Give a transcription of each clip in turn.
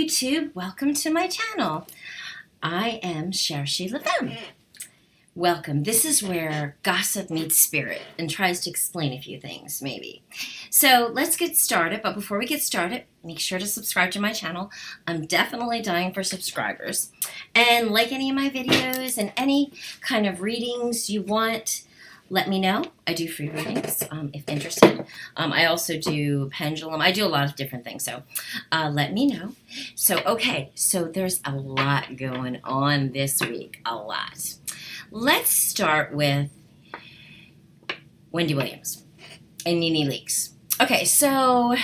YouTube, welcome to my channel. I am Chershi LaFemme. Welcome. This is where gossip meets spirit and tries to explain a few things, maybe. So let's get started, but before we get started, make sure to subscribe to my channel. I'm definitely dying for subscribers. And like any of my videos and any kind of readings you want, let me know. I do free readings if interested. I also do pendulum. I do a lot of different things, so let me know. So, okay, so there's a lot going on this week, a lot. Let's start with Wendy Williams and Nene Leakes. Okay, so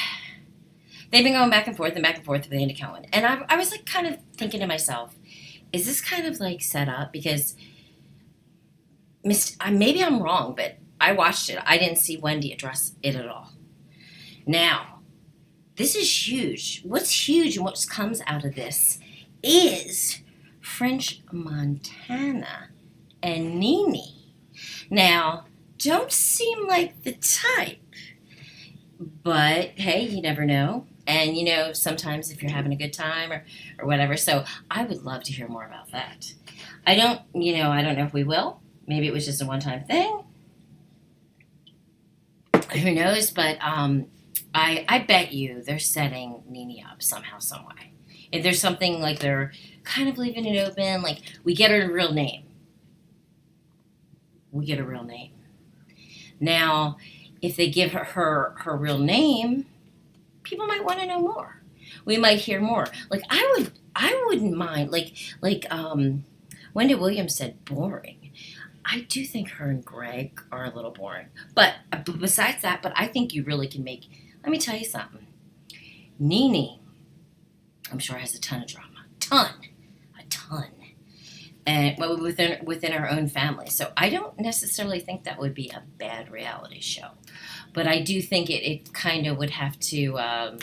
they've been going back and forth with Andy Cohen. And I was like kind of thinking to myself, is this kind of like set up? Because maybe I'm wrong, but I watched it. I didn't see Wendy address it at all. Now, this is huge. What's huge and what comes out of this is French Montana and Nene. Now, don't seem like the type, but hey, you never know. And you know, sometimes if you're having a good time or whatever. So I would love to hear more about that. I don't know if we will. Maybe it was just a one-time thing. Who knows? But I bet you they're setting Nene up somehow, some way. If there's something like they're kind of leaving it open, like we get her real name. We get a real name. Now, if they give her real name, people might want to know more. We might hear more. Like I wouldn't mind. Like Wendy Williams said, boring. I do think her and Greg are a little boring. But besides that, I think you really can make, let me tell you something. Nene, I'm sure has a ton of drama. A ton. And within her own family. So I don't necessarily think that would be a bad reality show. But I do think it kind of would have to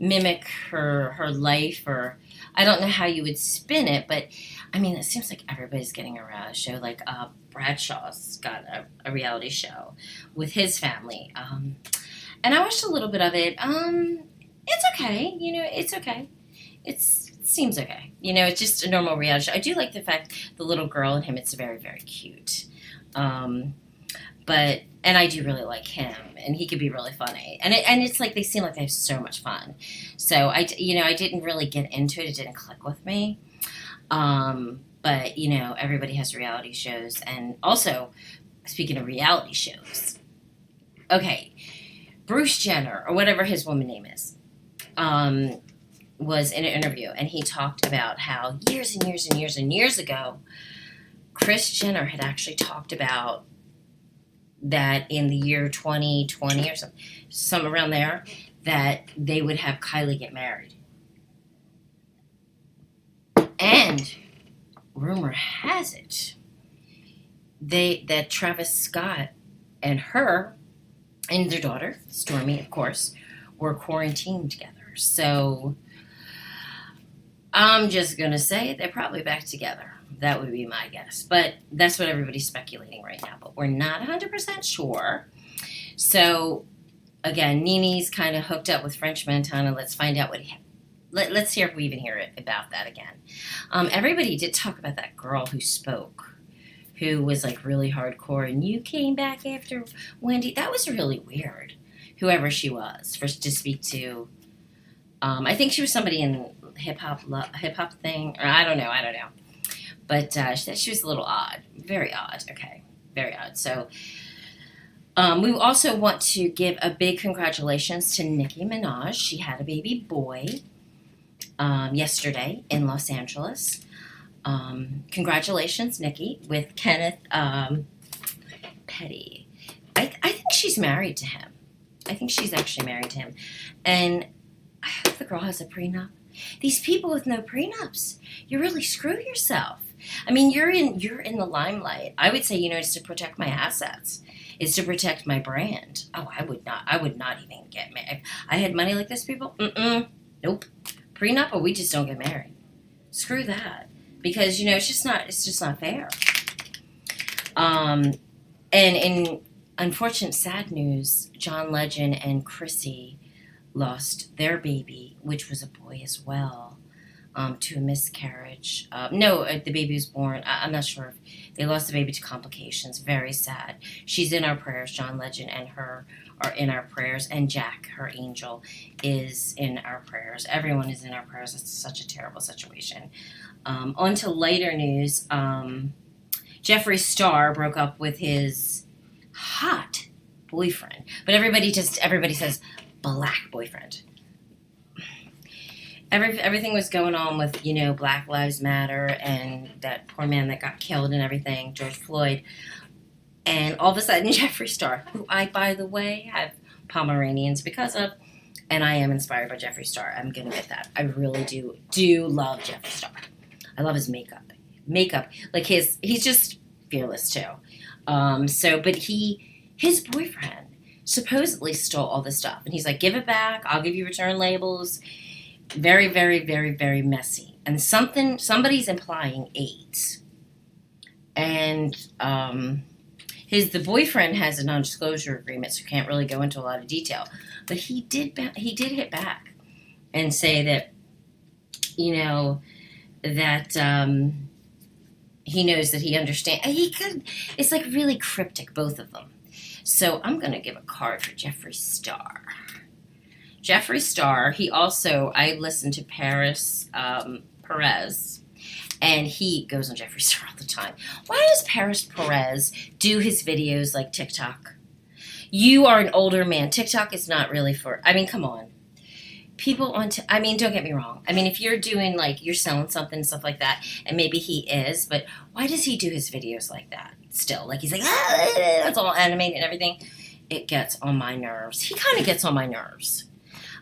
mimic her life, or I don't know how you would spin it, but I mean, it seems like everybody's getting a reality show. Like Bradshaw's got a reality show with his family. And I watched a little bit of it. It's okay. You know, it's okay. It seems okay. You know, it's just a normal reality show. I do like the fact the little girl and him, it's very, very cute. And I do really like him, and he could be really funny. And it's like they seem like they have so much fun. So I didn't really get into it. It didn't click with me. But you know, everybody has reality shows, and also speaking of reality shows, okay, Bruce Jenner or whatever his woman name is, was in an interview, and he talked about how years and years and years and years ago, Kris Jenner had actually talked about that in the year 2020 or some around there, that they would have Kylie get married. And rumor has it that Travis Scott and her and their daughter, Stormy, of course, were quarantined together. So I'm just going to say they're probably back together. That would be my guess. But that's what everybody's speculating right now. But we're not 100% sure. So, again, Nene's kind of hooked up with French Montana. Let's find out let's hear if we even hear it about that again. Everybody did talk about that girl who spoke, who was like really hardcore. And you came back after Wendy. That was really weird, whoever she was, to speak to. I think she was somebody in hip hop thing. Or I don't know. But she was a little odd. Very odd. Okay. Very odd. So we also want to give a big congratulations to Nicki Minaj. She had a baby boy yesterday in Los Angeles. Congratulations, Nicki, with Kenneth Petty. I think she's married to him. I think she's actually married to him. And I hope the girl has a prenup. These people with no prenups, you really screw yourself. I mean, you're in the limelight. I would say, it's to protect my assets. It's to protect my brand. Oh, I would not even get married. If I had money like this, people, nope. Prenup, or we just don't get married. Screw that. Because, it's just not fair. And in unfortunate sad news, John Legend and Chrissy lost their baby, which was a boy as well, to a miscarriage. No, the baby was born. I'm not sure if they lost the baby to complications. Very sad. She's in our prayers. John Legend and her are in our prayers, and Jack, her angel, is in our prayers. Everyone is in our prayers. It's such a terrible situation. On to lighter news. Jeffree Star broke up with his hot boyfriend, but everybody says black boyfriend. Everything was going on with, Black Lives Matter and that poor man that got killed and everything, George Floyd. And all of a sudden, Jeffree Star, who I, by the way, have Pomeranians because of, and I am inspired by Jeffree Star. I'm going to admit that. I really do love Jeffree Star. I love his makeup. Like he's just fearless too. But his boyfriend supposedly stole all this stuff. And he's like, give it back. I'll give you return labels. Very, very, very, very messy. And somebody's implying AIDS. And the boyfriend has a non-disclosure agreement, so can't really go into a lot of detail. But he did hit back and say that, that he knows that he understands. It's like really cryptic, both of them. So I'm going to give a card for Jeffree Star. Jeffree Star, I listened to Perez, and he goes on Jeffree Star all the time. Why does Perez do his videos like TikTok? You are an older man. TikTok is not really come on. People don't get me wrong. If you're doing, you're selling something, stuff like that, and maybe he is, but why does he do his videos like that still? He's like, that's all animated and everything. It gets on my nerves. He kind of gets on my nerves.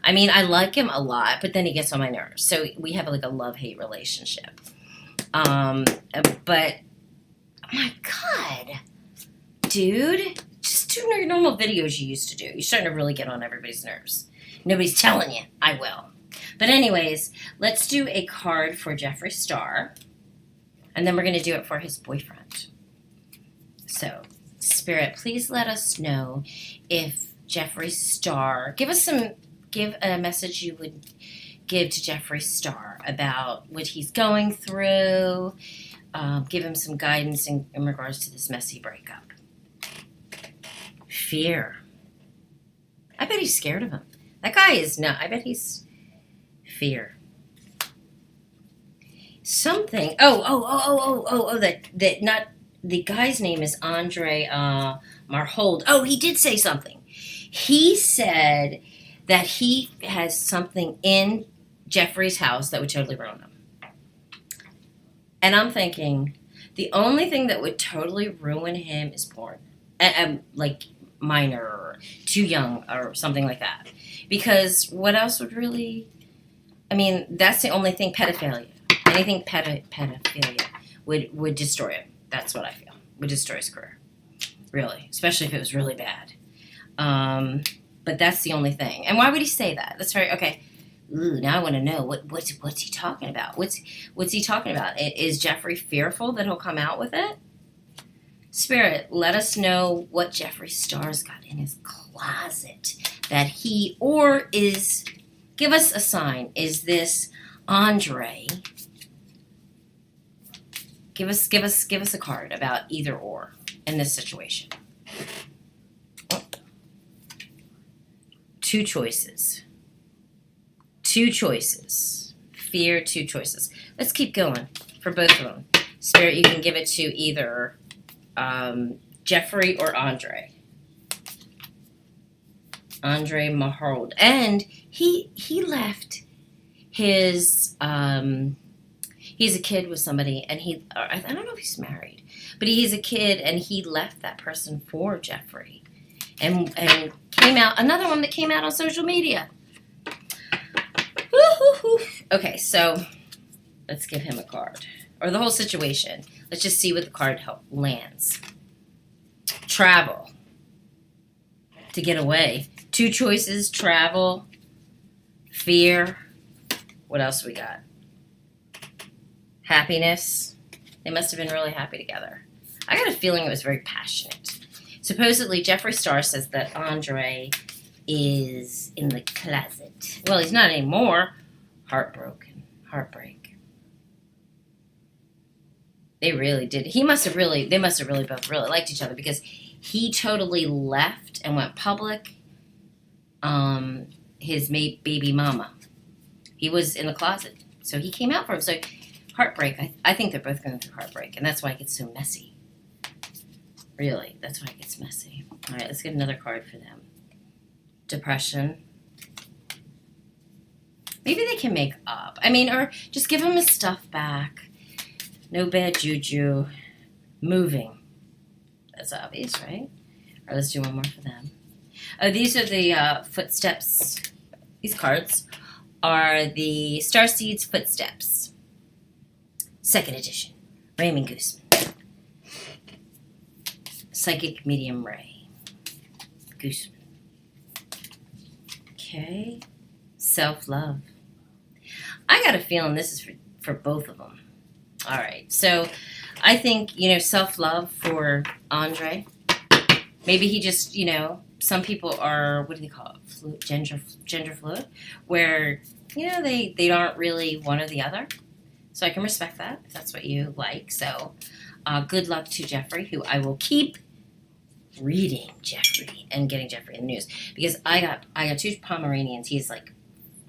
I like him a lot, but then he gets on my nerves. So we have a love-hate relationship. But, oh my God, dude, just do your normal videos you used to do. You're starting to really get on everybody's nerves. Nobody's telling you. I will. But anyways, let's do a card for Jeffree Star. And then we're going to do it for his boyfriend. So, Spirit, please let us know if Jeffree Star... Give a message you would give to Jeffree Star about what he's going through. Give him some guidance in regards to this messy breakup. Fear. I bet he's scared of him. That guy is not. I bet he's fear. Something. That not the guy's name is Andre Marhold. Oh, he did say something. He said that he has something in Jeffree's house that would totally ruin him. And I'm thinking, the only thing that would totally ruin him is porn. Minor or too young or something like that. Because what else would really... that's the only thing, pedophilia. Anything pedophilia would destroy him. That's what I feel. Would destroy his career. Really. Especially if it was really bad. But that's the only thing. And why would he say that? That's very... Okay. Ooh, now I want to know. What's he talking about? What's he talking about? Is Jeffree fearful that he'll come out with it? Spirit, let us know what Jeffree Star's got in his closet that give us a sign. Is this Andre? Give us a card about either or in this situation. Two choices. Fear, two choices. Let's keep going for both of them. Spirit, you can give it to either Jeffree or Andre. Andre Mahold. And he left his he's a kid with somebody, and I don't know if he's married, but he's a kid, and he left that person for Jeffree. And came out, another one that came out on social media. Woo-hoo-hoo. Okay, so let's give him a card. Or the whole situation. Let's just see what the card lands. Travel. To get away. Two choices, travel, fear. What else we got? Happiness. They must have been really happy together. I got a feeling it was very passionate. Supposedly, Jeffree Star says that Andre is in the closet. Well, he's not anymore. Heartbroken. Heartbreak. They really did. They must have really both really liked each other, because he totally left and went public. His baby mama. He was in the closet. So he came out for him. So heartbreak. I think they're both going through heartbreak. And that's why it gets so messy. Really. That's why it gets messy. All right, let's get another card for them. Depression. Maybe they can make up. I mean, or just give him his stuff back. No bad juju. Moving. That's obvious, right? All right, let's do one more for them. Oh, these are the footsteps. These cards are the Starseeds Footsteps. Second edition. Raymond Gooseman. Psychic Medium Ray. Gooseman. Okay. Self-love. I got a feeling this is for both of them. All right. So I think, self-love for Andre. Maybe he just, some people are, what do they call it? Gender fluid, where, they aren't really one or the other. So I can respect that if that's what you like. So good luck to Jeffrey, who I will keep reading Jeffrey and getting Jeffrey in the news, because I got 2 Pomeranians. He's like,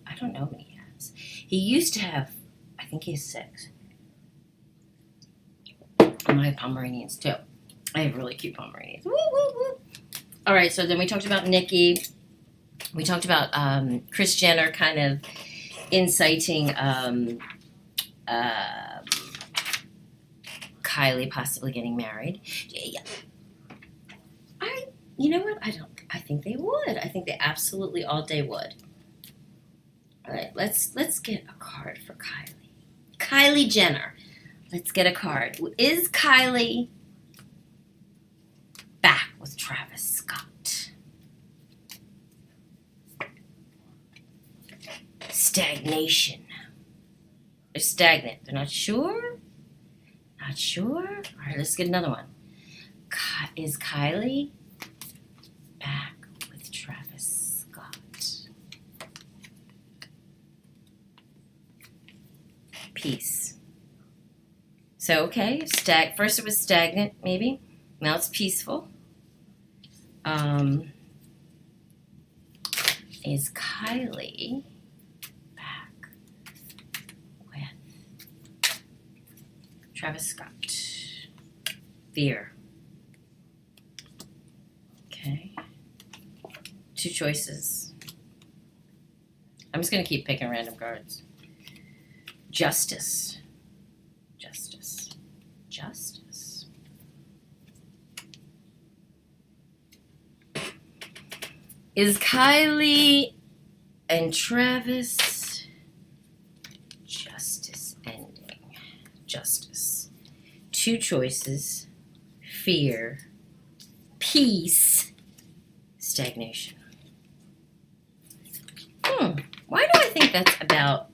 I don't know how many he has. He used to have, I think he has 6. And I have Pomeranians too. I have really cute Pomeranians. Woo, woo, woo. All right, so then we talked about Nicki. We talked about Kris Jenner kind of inciting Kylie possibly getting married. You know what? I think they would. I think they absolutely all day would. All right, let's get a card for Kylie. Kylie Jenner. Let's get a card. Is Kylie back with Travis Scott? Stagnation. They're stagnant. They're not sure? Not sure? All right, let's get another one. Is Kylie back with Travis Scott? Peace. So, okay, first it was stagnant, maybe. Now it's peaceful. Is Kylie back with Travis Scott? Fear. Okay. 2 choices. I'm just going to keep picking random cards. Justice. Justice. Is Kylie and Travis justice ending? Justice. 2 choices. Fear. Peace. Stagnation. Why do I think that's about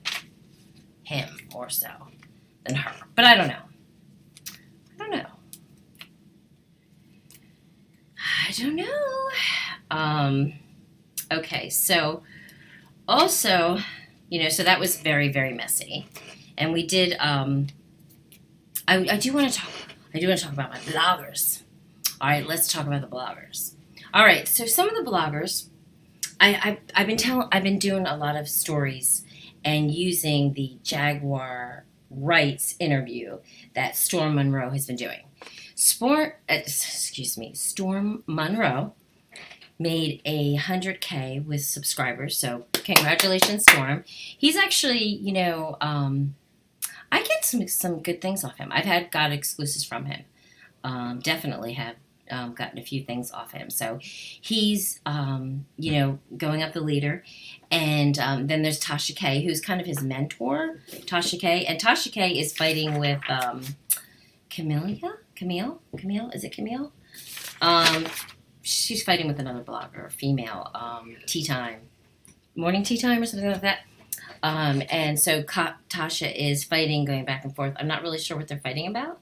him more so than her? But I don't know. Okay, so also, so that was very, very messy. And we did, I do want to talk about my bloggers. All right, let's talk about the bloggers. All right, so some of the bloggers, I've been doing a lot of stories and using the Jaguar rights interview that Storm Monroe has been doing. Storm Monroe made 100K with subscribers, so congratulations, Storm. He's actually, I get some good things off him. I've got exclusives from him. Definitely have gotten a few things off him. So he's, going up the leader. And then there's Tasha K, who's kind of his mentor, Tasha K. And Tasha K is fighting with Camille? Is it Camille? She's fighting with another blogger, female, morning tea time or something like that. And so Tasha is fighting, going back and forth. I'm not really sure what they're fighting about.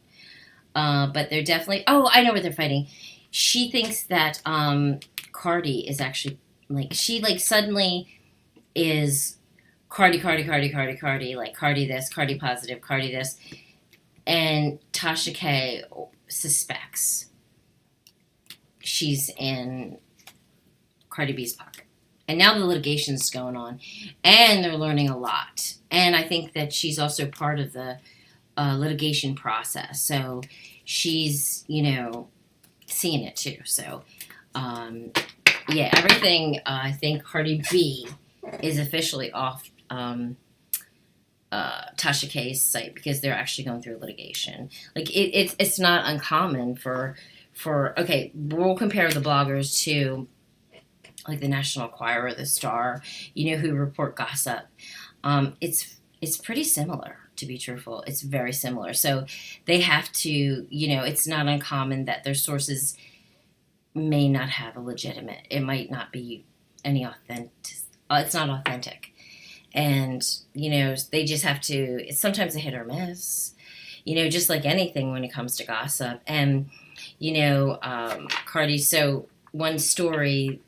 But they're definitely, I know what they're fighting. She thinks that Cardi is actually Like she like suddenly is Cardi, Cardi, Cardi, Cardi, Cardi, like Cardi this, Cardi positive, Cardi this, and Tasha K suspects she's in Cardi B's pocket. And now the litigation's going on, and they're learning a lot. And I think that she's also part of the litigation process. So she's, seeing it too. So, yeah, everything, I think Cardi B is officially off Tasha K's site because they're actually going through litigation. Like, it's not uncommon for, okay, we'll compare the bloggers to like the National Enquirer, the Star, who report gossip. It's pretty similar, to be truthful. It's very similar. So they have to, it's not uncommon that their sources may not have a legitimate. It might not be any authentic. It's not authentic. And, they just have to, it's sometimes a hit or miss, just like anything when it comes to gossip. And, Cardi, so one story,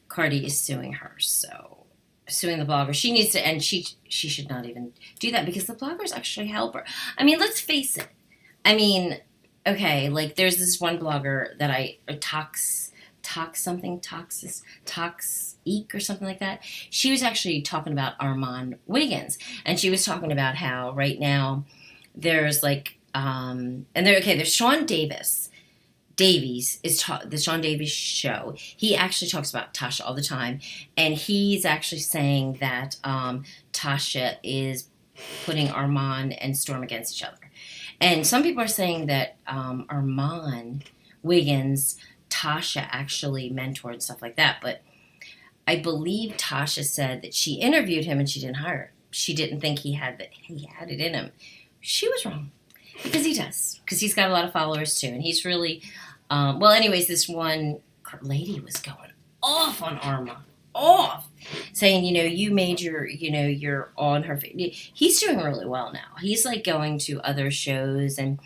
Cardi is suing her, so suing the blogger. She needs to, and she should not even do that because the bloggers actually help her. I mean, let's face it. I mean, okay, like there's this one blogger that Toxic or something like that. She was actually talking about Armon Wiggins, and she was talking about how right now there's like, there's Sean Davies is the Sean Davies show. He actually talks about Tasha all the time, and he's actually saying that Tasha is putting Armon and Storm against each other. And some people are saying that Armon Wiggins, Tasha actually mentored, stuff like that. But I believe Tasha said that she interviewed him and she didn't hire him. She didn't think he had it in him. She was wrong. Because he does. Because he's got a lot of followers too. And he's really, anyways, this one lady was going off on Armon. Off. Saying, you made you're on her. He's doing really well now. He's like going to other shows and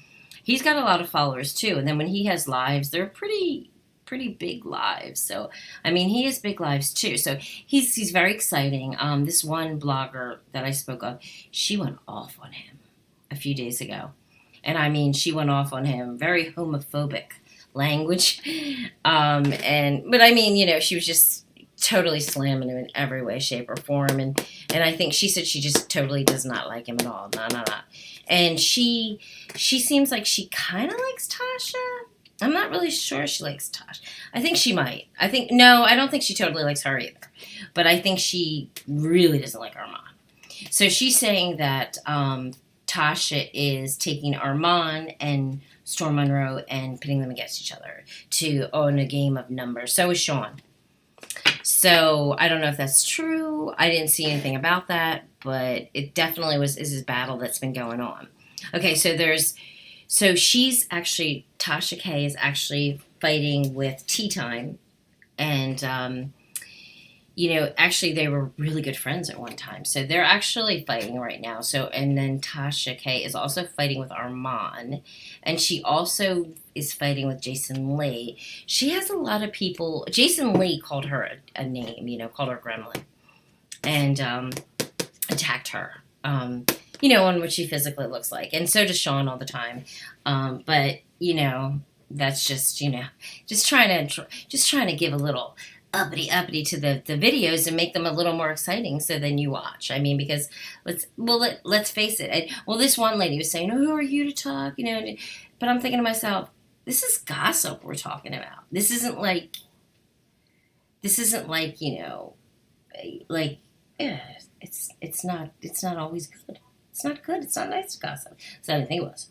he's got a lot of followers too. And then when he has lives, they're pretty big lives. So, I mean, he has big lives too. So he's very exciting. This one blogger that I spoke of, she went off on him a few days ago. And I mean, she went off on him, very homophobic language. But I mean, she was just totally slamming him in every way, shape, or form. And I think she said she just totally does not like him at all. No. And she seems like she kind of likes Tasha. I'm not really sure she likes Tasha. I think she might. I don't think she totally likes her either. But I think she really doesn't like Armon. So she's saying that Tasha is taking Armon and Storm Monroe and pitting them against each other to own a game of numbers. So is Sean. So I don't know if that's true. I didn't see anything about that, but it definitely is his battle that's been going on. Okay, so she's actually, Tasha K is actually fighting with Tea Time, and actually they were really good friends at one time. So they're actually fighting right now. So, and then Tasha K is also fighting with Armon, and she also is fighting with Jason Lee. She has a lot of people. Jason Lee called her a name, called her Gremlin, and attacked her. On what she physically looks like, and so does Sean all the time. But that's just just trying to give a little uppity to the videos and make them a little more exciting so then you watch. I mean, because let's face it. This one lady was saying, "Oh, who are you to talk?" But I'm thinking to myself, this is gossip we're talking about. This isn't like it's not always good. It's not good. It's not nice to gossip. So I didn't think it was.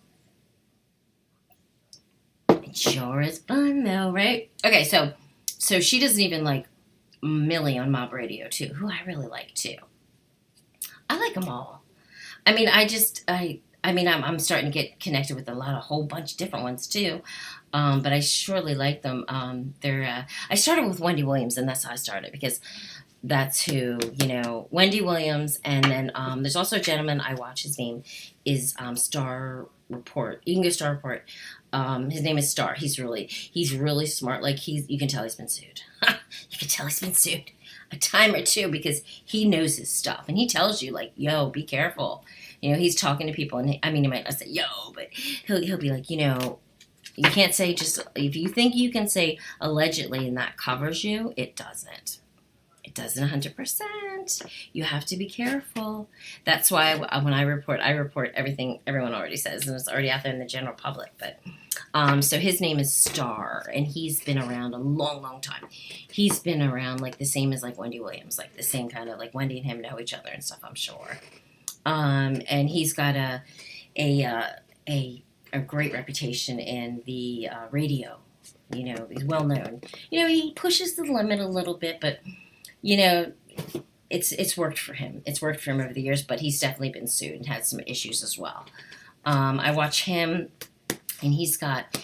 It sure is fun though, right? Okay, so she doesn't even like Millie on Mob Radio too, who I really like too. I like them all. I mean, I'm starting to get connected with a whole bunch of different ones too. But I surely like them. I started with Wendy Williams, and that's how I started because That's who, Wendy Williams. And then there's also a gentleman I watch. His name is Star Report. You can go Star Report. His name is Star. He's really smart. Like you can tell he's been sued. You can tell he's been sued a time or two because he knows his stuff and he tells you like, yo, be careful. He's talking to people and he might not say yo, but he'll be like, you can't say just if you think you can say allegedly and that covers you, it doesn't. It doesn't 100%. You have to be careful. That's why when I report everything everyone already says, and it's already out there in the general public. But so his name is Star, and he's been around a long, long time. He's been around like the same as like Wendy Williams, like the same kind of like Wendy and him know each other and stuff. I'm sure. And he's got a great reputation in the radio. He's well known. He pushes the limit a little bit, but it's worked for him. It's worked for him over the years, but he's definitely been sued and had some issues as well. I watch him, and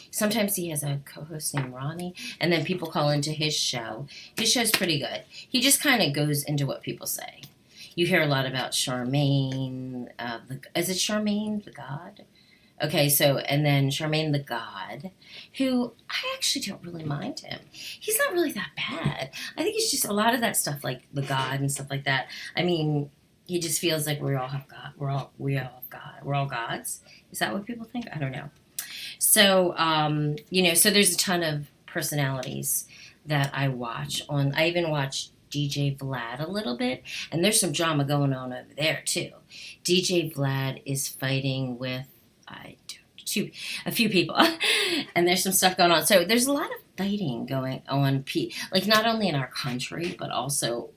sometimes he has a co-host named Ronnie, and then people call into his show. His show's pretty good. He just kind of goes into what people say. You hear a lot about Charmaine. Is it Charmaine the God? Okay, and then Charmaine the God, who I actually don't really mind him. He's not really that bad. I think it's just a lot of that stuff, like the God and stuff like that. He just feels like we all have God. We all have God. We're all gods. Is that what people think? I don't know. So, so there's a ton of personalities that I watch on. I even watch DJ Vlad a little bit, and there's some drama going on over there too. DJ Vlad is fighting with a few people, and there's some stuff going on. So there's a lot of fighting going on, like not only in our country but also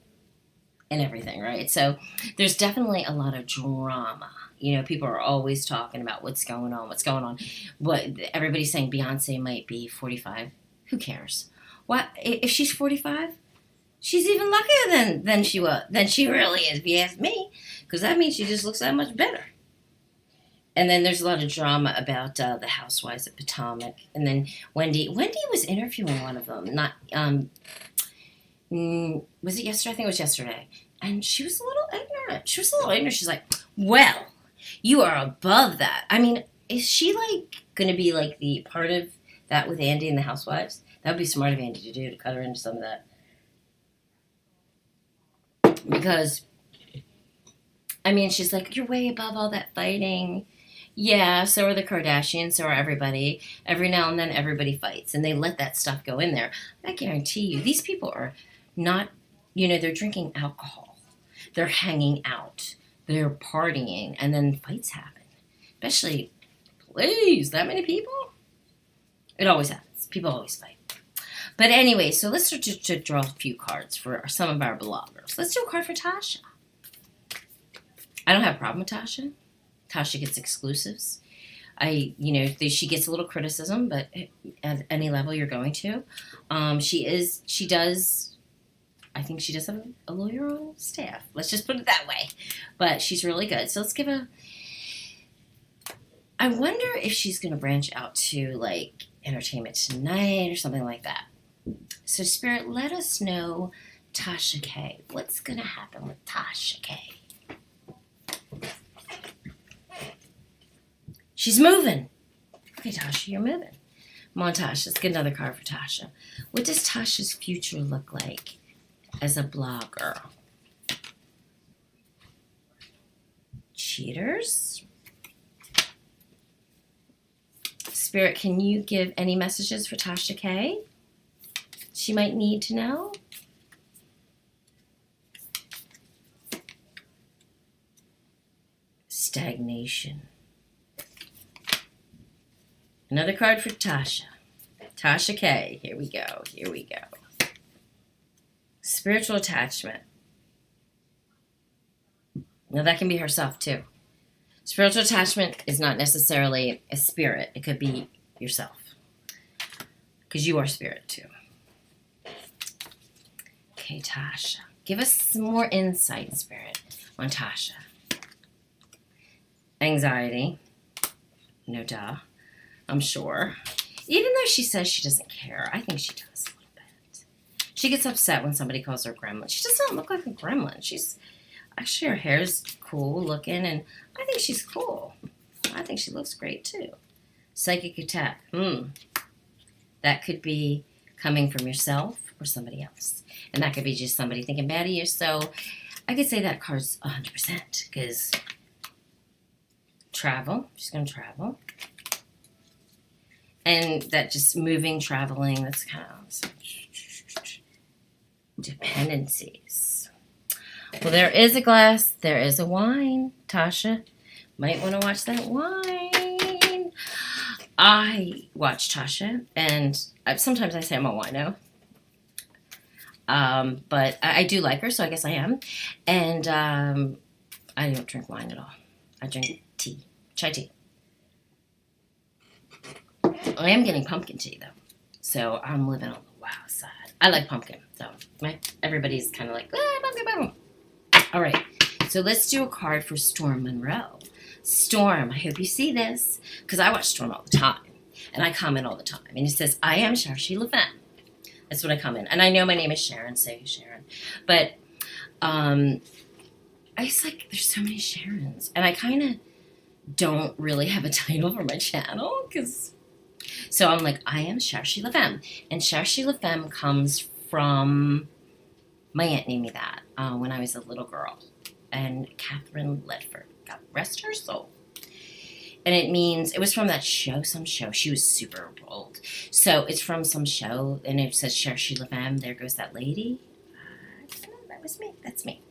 in everything, right? So there's definitely a lot of drama. People are always talking about what's going on. What everybody's saying Beyonce might be 45. Who cares? What if she's 45? She's even luckier than she really is, if you ask me, because that means she just looks that much better. And then there's a lot of drama about the housewives at Potomac. And then Wendy was interviewing one of them. Not was it yesterday? I think it was yesterday. And she was a little ignorant. She's like, well, you are above that. Is she like going to be like the part of that with Andy and the housewives? That would be smart of Andy to do, to cut her into some of that. Because, she's like, you're way above all that fighting. Yeah, so are the Kardashians, so are everybody. Every now and then, everybody fights, and they let that stuff go in there. I guarantee you, these people are not, they're drinking alcohol. They're hanging out. They're partying, and then fights happen. Especially, please, that many people? It always happens. People always fight. But anyway, so let's start to draw a few cards for some of our bloggers. Let's do a card for Tasha. I don't have a problem with Tasha. Tasha gets exclusives. She gets a little criticism, but at any level you're going to. I think she does have a lawyer on staff. Let's just put it that way. But she's really good. So let's give I wonder if she's going to branch out to like Entertainment Tonight or something like that. So Spirit, let us know, Tasha K. What's going to happen with Tasha K? She's moving. Okay, Tasha, you're moving. Come on, Tasha. Let's get another card for Tasha. What does Tasha's future look like as a blogger? Cheaters. Spirit, can you give any messages for Tasha K? She might need to know. Stagnation. Another card for Tasha. Tasha K. Here we go. Spiritual attachment. Now that can be herself too. Spiritual attachment is not necessarily a spirit. It could be yourself. Because you are spirit too. Okay, Tasha. Give us some more insight, Spirit, on Tasha. Anxiety. No duh. I'm sure. Even though she says she doesn't care, I think she does a little bit. She gets upset when somebody calls her gremlin. She does not look like a gremlin. She's actually, her hair's cool looking, and I think she's cool. I think she looks great too. Psychic attack. That could be coming from yourself or somebody else. And that could be just somebody thinking bad of you. So I could say that card's 100% because travel. She's going to travel. And that just moving, traveling, that's kind of dependencies. Well, there is a glass. There is a wine. Tasha might want to watch that wine. I watch Tasha, and sometimes I say I'm a wino. But I do like her, so I guess I am. And I don't drink wine at all. I drink tea, chai tea. I am getting pumpkin tea, though. So I'm living on the wild side. I like pumpkin, so everybody's kind of like, pumpkin. All right, so let's do a card for Storm Monroe. Storm, I hope you see this, because I watch Storm all the time, and I comment all the time. And it says, I am Chershi LaFemme. That's what I comment. And I know my name is Sharon, so Sharon. But I just like, there's so many Sharons. And I kind of don't really have a title for my channel, because... So I'm like, I am Chershi LaFemme. And Chershi LaFemme comes from... My aunt named me that when I was a little girl. And Catherine Ledford. God rest her soul. And it means, it was from that show, some show. She was super old. So it's from some show, and it says Chershi LaFemme, there goes that lady. That was me. That's me.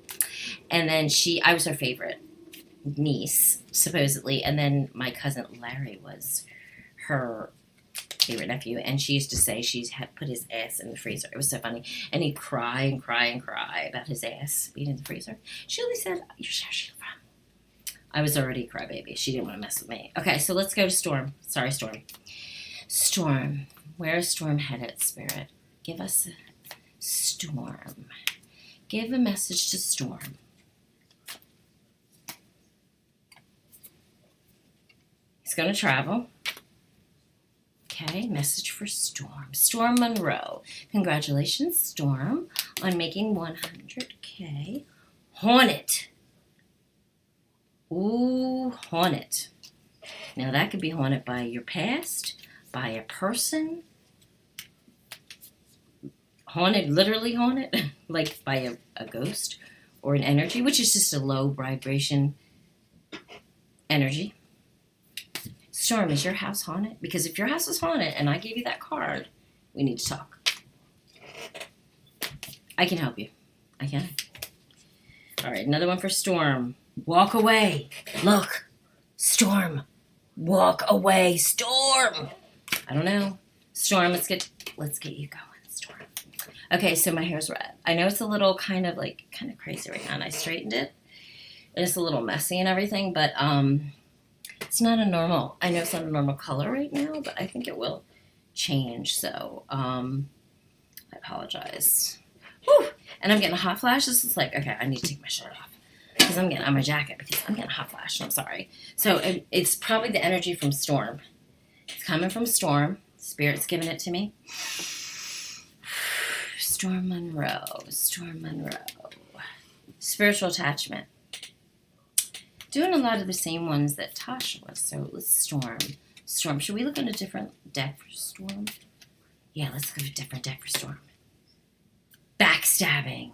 And then I was her favorite niece, supposedly. And then my cousin Larry was her favorite nephew. And she used to say she had put his ass in the freezer. It was so funny. And he'd cry and cry and cry about his ass being in the freezer. She only said, you're Chershi LaFemme. I was already a crybaby. She didn't want to mess with me. Okay, so let's go to Storm. Sorry, Storm. Storm. Where is Storm headed, Spirit? Give us a Storm. Give a message to Storm. He's going to travel. Okay, message for Storm. Storm Monroe. Congratulations, Storm, on making 100K. Hornet. Ooh, haunted. Now that could be haunted by your past, by a person. Haunted, literally haunted, like by a ghost or an energy, which is just a low vibration energy. Storm, is your house haunted? Because if your house is haunted and I gave you that card, we need to talk. I can help you. I can. All right, another one for Storm. Walk away. Look. Storm. Walk away. Storm. I don't know. Storm, let's get you going, Storm. Okay, so my hair's red. I know it's a little kind of crazy right now, and I straightened it. And it's a little messy and everything, but it's not a normal. I know it's not a normal color right now, but I think it will change. So I apologize. Whew. And I'm getting a hot flash. This is like, okay, I need to take my shirt off. Because I'm getting on my jacket because I'm getting a hot flash. I'm sorry. So it's probably the energy from Storm. It's coming from Storm. Spirit's giving it to me. Storm Monroe. Storm Monroe. Spiritual attachment. Doing a lot of the same ones that Tasha was. So let's Storm. Storm. Should we look at a different deck for Storm? Yeah, let's go to a different deck for Storm. Backstabbing.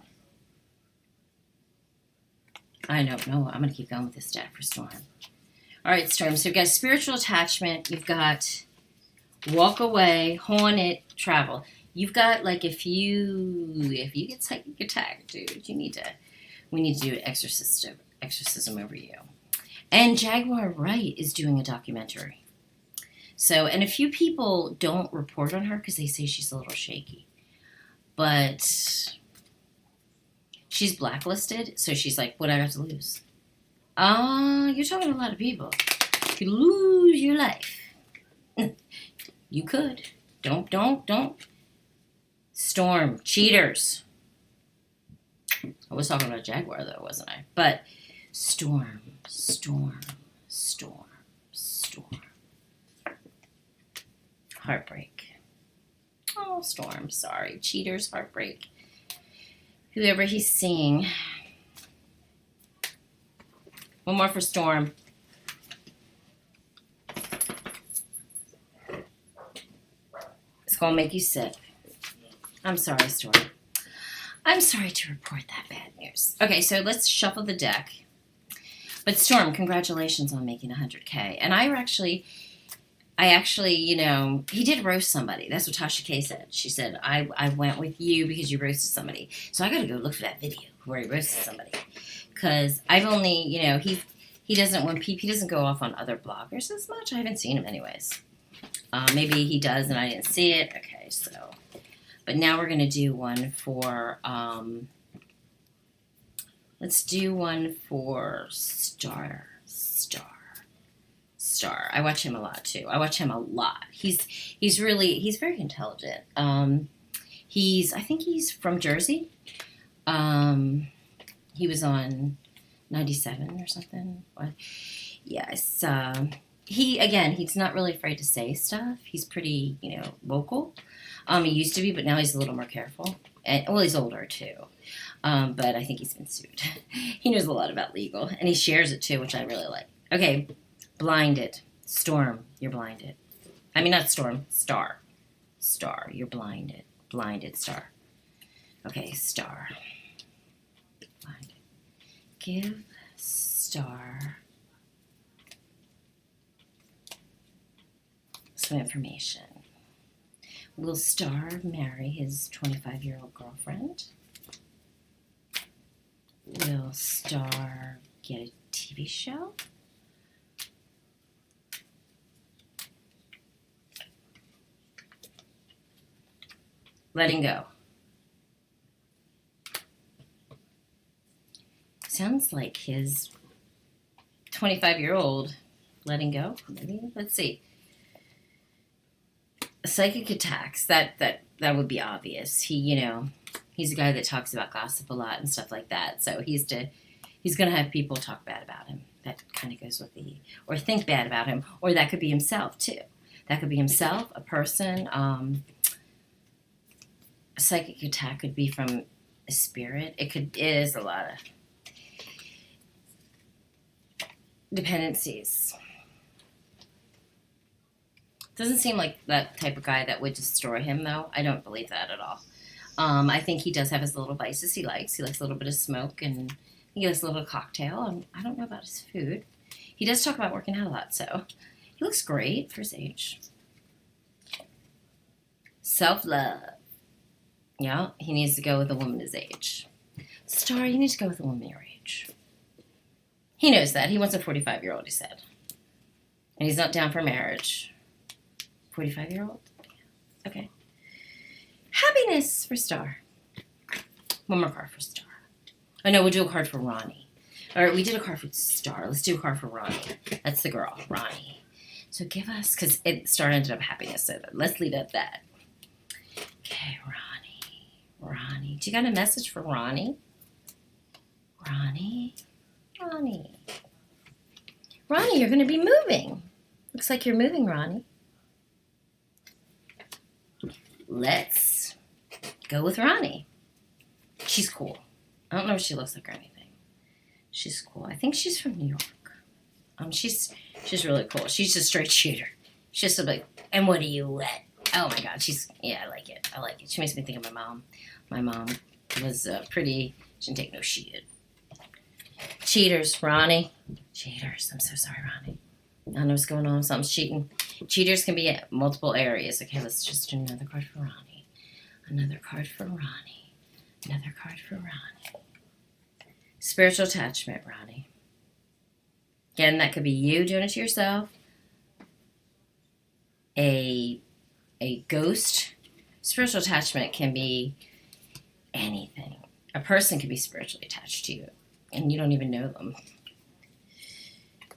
I don't know. I'm going to keep going with this deck for Storm. All right, Storm. So you've got spiritual attachment. You've got walk away, haunted, travel. You've got, like, if you get psychic attack, dude, we need to do an exorcism over you. And Jaguar Wright is doing a documentary. So, and a few people don't report on her because they say she's a little shaky. But she's blacklisted, so she's like, what do I have to lose? You're talking to a lot of people. You could lose your life. You could. Don't. Storm. Cheaters. I was talking about Jaguar, though, wasn't I? But Storm. Heartbreak. Oh, Oh, Storm, sorry. Cheaters, heartbreak. Whoever he's seeing. One more for Storm. It's going to make you sick. I'm sorry, Storm. I'm sorry to report that bad news. Okay, so let's shuffle the deck. But Storm, congratulations on making 100K. And I actually, you know, he did roast somebody. That's what Tasha K said. She said, I went with you because you roasted somebody. So I got to go look for that video where he roasted somebody. Because I've only, you know, he doesn't, he doesn't go off on other bloggers as much. I haven't seen him anyways. Maybe he does and I didn't see it. Okay, so. But now we're going to do one for, let's do one for Star. I watch him a lot too. I watch him a lot. He's very intelligent. I think he's from Jersey. He was on 97 or something. Yes. He's not really afraid to say stuff. He's pretty, you know, vocal. He used to be, but now he's a little more careful. And, well, he's older too. But I think he's been sued. He knows a lot about legal, and he shares it too, which I really like. Okay, blinded. Storm, you're blinded. I mean, not Storm, Star. Star, you're blinded. Blinded, Star. Okay, Star. Blinded. Give Star some information. Will Star marry his 25-year-old girlfriend? Will Star get a TV show? Letting go. Sounds like his 25-year-old letting go. Maybe. Let's see. Psychic attacks. That would be obvious. He's a guy that talks about gossip a lot and stuff like that. So he's going to have people talk bad about him. That kind of goes with or think bad about him. Or that could be himself too. That could be himself, a person. A psychic attack could be from a spirit. It is a lot of dependencies. Doesn't seem like that type of guy that would destroy him, though. I don't believe that at all. I think he does have his little vices he likes. He likes a little bit of smoke, and he likes a little cocktail. I don't know about his food. He does talk about working out a lot, so he looks great for his age. Self-love. Yeah, he needs to go with a woman his age. Star, you need to go with a woman your age. He knows that. He wants a 45-year-old, he said. And he's not down for marriage. 45-year-old? Okay. Happiness for Star. One more card for Star. Oh, no, we'll do a card for Ronnie. All right, we did a card for Star. Let's do a card for Ronnie. That's the girl, Ronnie. So give us, because Star ended up happiness, so let's leave it at that. Okay, Ronnie. Do you got a message for Ronnie? Ronnie, you're going to be moving. Looks like you're moving, Ronnie. Let's go with Ronnie. She's cool. I don't know what she looks like or anything. She's cool. I think she's from New York. She's really cool. She's a straight shooter. She's just like, and what are you at? Oh my God, I like it. She makes me think of my mom. My mom was pretty, she didn't take no shit. Cheaters, Ronnie. Cheaters, I'm so sorry, Ronnie. I don't know what's going on, something's cheating. Cheaters can be at multiple areas. Okay, let's just do another card for Ronnie. Another card for Ronnie. Another card for Ronnie. Spiritual attachment, Ronnie. Again, that could be you doing it to yourself. A ghost. Spiritual attachment can be anything. A person can be spiritually attached to you, and you don't even know them.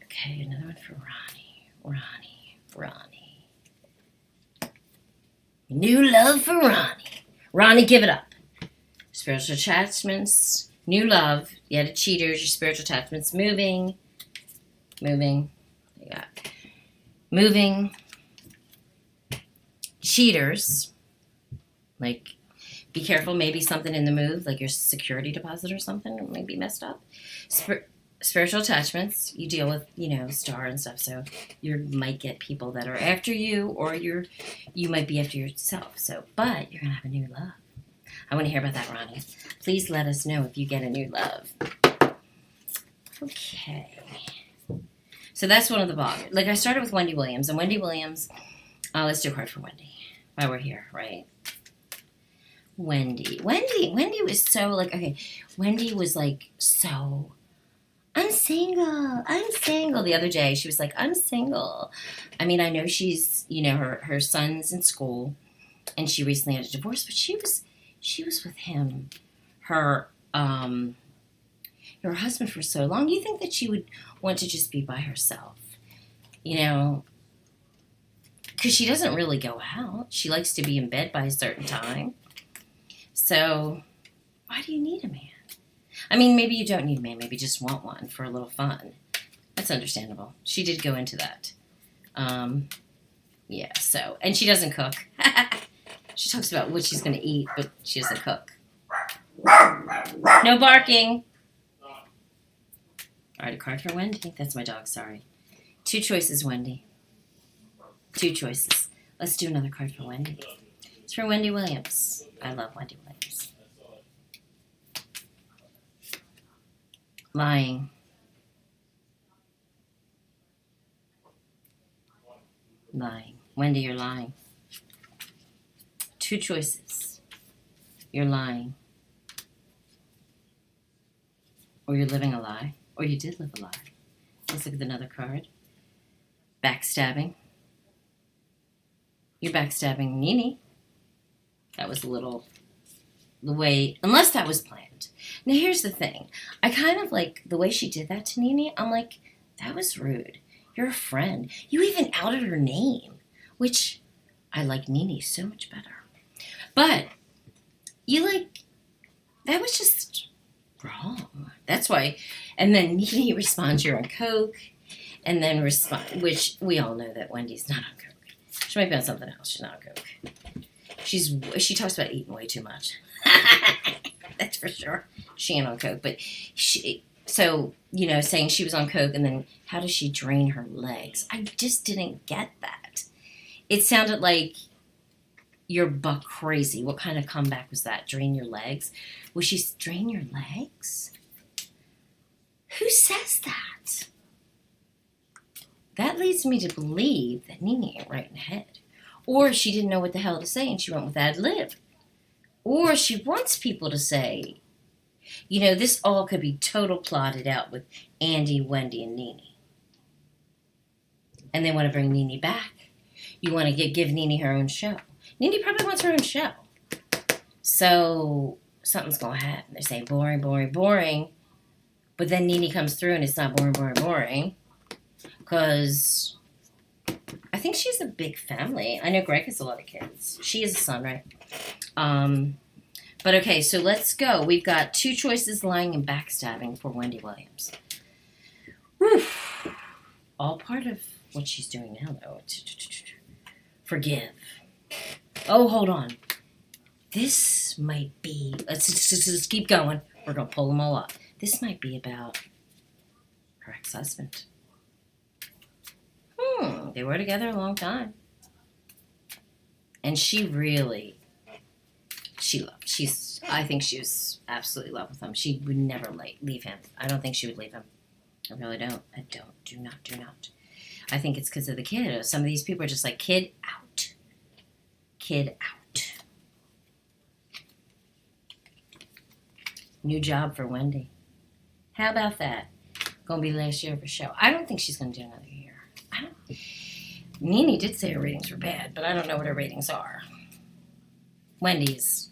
Okay, another one for Ronnie. New love for Ronnie. Ronnie, give it up. Spiritual attachments, new love. You had a cheaters, your spiritual attachments, moving. You got moving. Cheaters. Like, be careful. Maybe something in the move, like your security deposit or something, may be messed up. Spiritual attachments, you deal with, star and stuff. So you might get people that are after you, or you might be after yourself. So, but you're gonna have a new love. I want to hear about that, Ronnie. Please let us know if you get a new love. Okay. So that's one of the bloggers. Like, I started with Wendy Williams, and Wendy Williams. Let's do a card for Wendy while we're here, right? Wendy was so like, okay. Wendy was like, so. I'm single. The other day, she was like, I'm single. I mean, I know she's, her son's in school, and she recently had a divorce, but she was with him, her husband for so long. You think that she would want to just be by herself, because she doesn't really go out. She likes to be in bed by a certain time. So why do you need a man? I mean, maybe you don't need a man. Maybe you just want one for a little fun. That's understandable. She did go into that. Yeah, so. And she doesn't cook. She talks about what she's going to eat, but she doesn't cook. No barking. All right, a card for Wendy. That's my dog, sorry. 2 choices, Wendy. 2 choices. Let's do another card for Wendy. It's for Wendy Williams. I love Wendy Williams. Lying. Lying. Wendy, you're lying. 2 choices. You're lying. Or you're living a lie. Or you did live a lie. Let's look at another card. Backstabbing. You're backstabbing Nene. That was the way, unless that was planned. Now, here's the thing. I kind of like the way she did that to Nene. I'm like, that was rude. You're a friend. You even outed her name, which I like Nene so much better. But that was just wrong. That's why. And then Nene responds, you're on coke. And then which we all know that Wendy's not on coke. She might be on something else. She's not on coke. She talks about eating way too much. That's for sure. She ain't on coke, but saying she was on coke, and then how does she drain her legs? I just didn't get that. It sounded like you're buck crazy. What kind of comeback was that? Drain your legs? Was she drain your legs? Who says that? That leads me to believe that Nene ain't right in the head. Or she didn't know what the hell to say and she went with ad lib. Or she wants people to say, this all could be total plotted out with Andy, Wendy, and Nene. And they want to bring Nene back. You want to give Nene her own show. Nene probably wants her own show. So something's going to happen. They're saying boring, boring, boring. But then Nene comes through and it's not boring, boring, boring. Because I think she has a big family. I know Greg has a lot of kids. She has a son, right? But okay, so let's go. We've got 2 choices, lying and backstabbing for Wendy Williams. Whew. All part of what she's doing now, though. Forgive. Oh, hold on. This might be... Let's keep going. We're going to pull them all up. This might be about her ex-husband. They were together a long time. And she really... I think she was absolutely in love with him. She would never leave him. I don't think she would leave him. I really don't. Do not. I think it's because of the kid. Some of these people are just like, kid out. Kid out. New job for Wendy. How about that? Gonna be last year of her show. I don't think she's gonna do another year. Nene did say her ratings were bad, but I don't know what her ratings are. Wendy's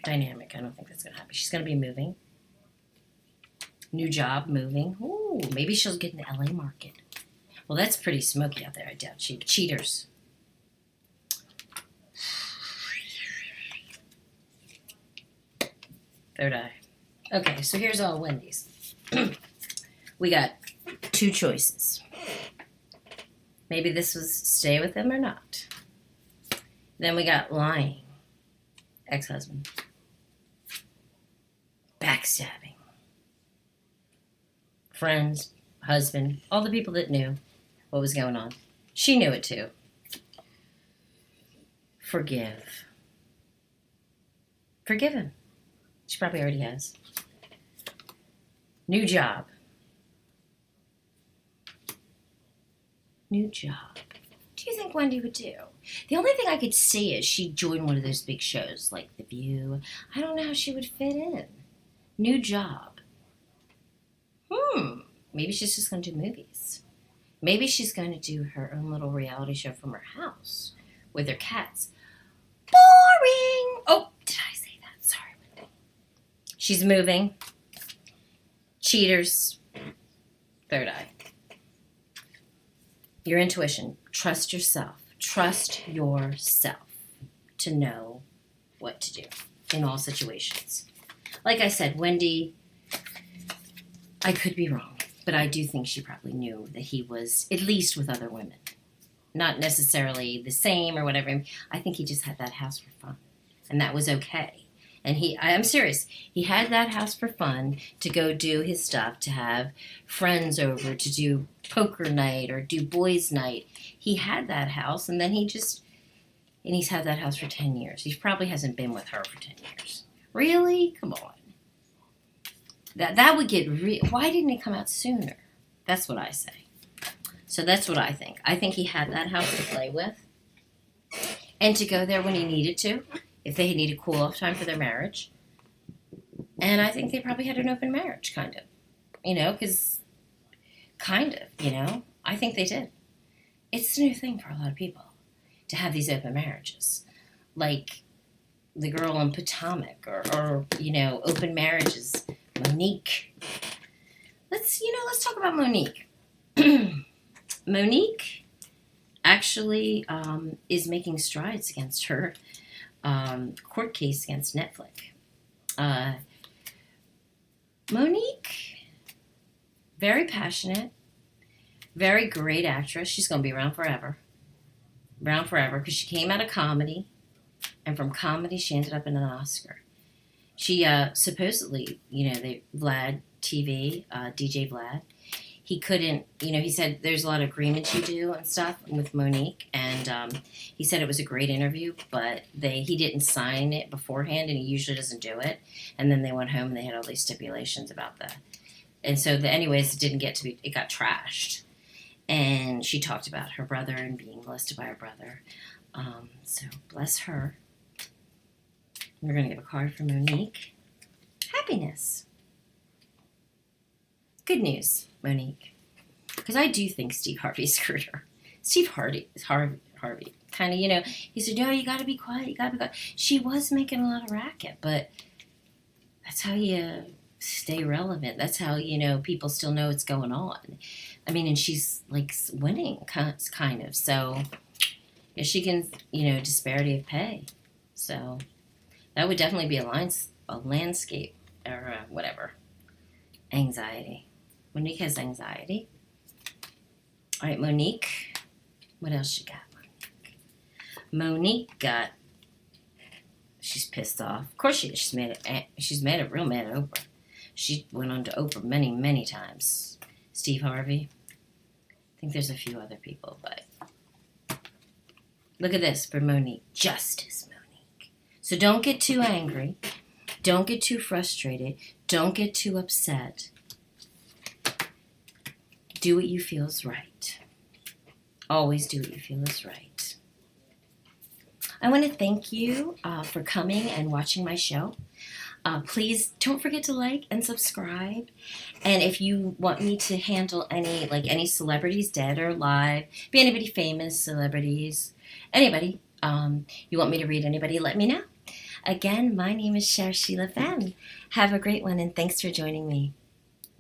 dynamic. I don't think that's gonna happen. She's gonna be moving. New job, moving. Ooh, maybe she'll get in the LA market. Well, that's pretty smoky out there. I doubt she. Cheaters. Third eye. Okay, so here's all Wendy's. We got 2 choices. Maybe this was stay with him or not. Then we got lying. Ex-husband. Backstabbing. Friends, husband, all the people that knew what was going on. She knew it too. Forgive. Forgive him. She probably already has. New job. New job. What do you think Wendy would do? The only thing I could see is she'd join one of those big shows like The View. I don't know how she would fit in. New job. Maybe she's just going to do movies. Maybe she's going to do her own little reality show from her house with her cats. Boring! Oh, did I say that? Sorry. She's moving. Cheaters. Third eye. Your intuition. Trust yourself. Trust yourself to know what to do in all situations. Like I said, Wendy, I could be wrong, but I do think she probably knew that he was at least with other women. Not necessarily the same or whatever. I think he just had that house for fun, and that was okay. And I'm serious, he had that house for fun to go do his stuff, to have friends over, to do poker night or do boys' night. He had that house, and then he's had that house for 10 years. He probably hasn't been with her for 10 years. Really? Come on. That would get why didn't it come out sooner? That's what I say. So that's what I think. I think he had that house to play with and to go there when he needed to, if they needed cool-off time for their marriage. And I think they probably had an open marriage, kind of. Because I think they did. It's the new thing for a lot of people to have these open marriages. Like the girl in Potomac or open marriages. Monique. Let's talk about Monique. Monique actually is making strides against her court case against Netflix. Monique, very passionate, very great actress. She's going to be around forever. Because she came out of comedy, and from comedy she ended up in an Oscar. She supposedly, Vlad TV, DJ Vlad, he couldn't, he said there's a lot of agreements you do and stuff with Monique, and he said it was a great interview, but he didn't sign it beforehand, and he usually doesn't do it, and then they went home and they had all these stipulations about that. And so, anyways, it got trashed. And she talked about her brother and being molested by her brother. So, bless her. We're going to give a card for Monique. Happiness. Good news, Monique. Because I do think Steve Harvey screwed her. Harvey. Kind of, he said, no, you got to be quiet. She was making a lot of racket, but that's how you stay relevant. That's how, people still know what's going on. I mean, and she's, winning, kind of. So, yeah, she can, disparity of pay. So, that would definitely be a landscape, or whatever. Anxiety. Monique has anxiety. All right, Monique. What else you got, Monique got... She's pissed off. Of course she is. She's real mad at Oprah. She went on to Oprah many, many times. Steve Harvey. I think there's a few other people, but... Look at this for Monique. Justice, Monique. So don't get too angry. Don't get too frustrated. Don't get too upset. Do what you feel is right. Always do what you feel is right. I want to thank you for coming and watching my show. Please don't forget to like and subscribe. And if you want me to handle any celebrities, dead or alive, be anybody famous, celebrities, anybody, you want me to read anybody, let me know. Again, my name is Cher Sheila Fenn. Have a great one, and thanks for joining me.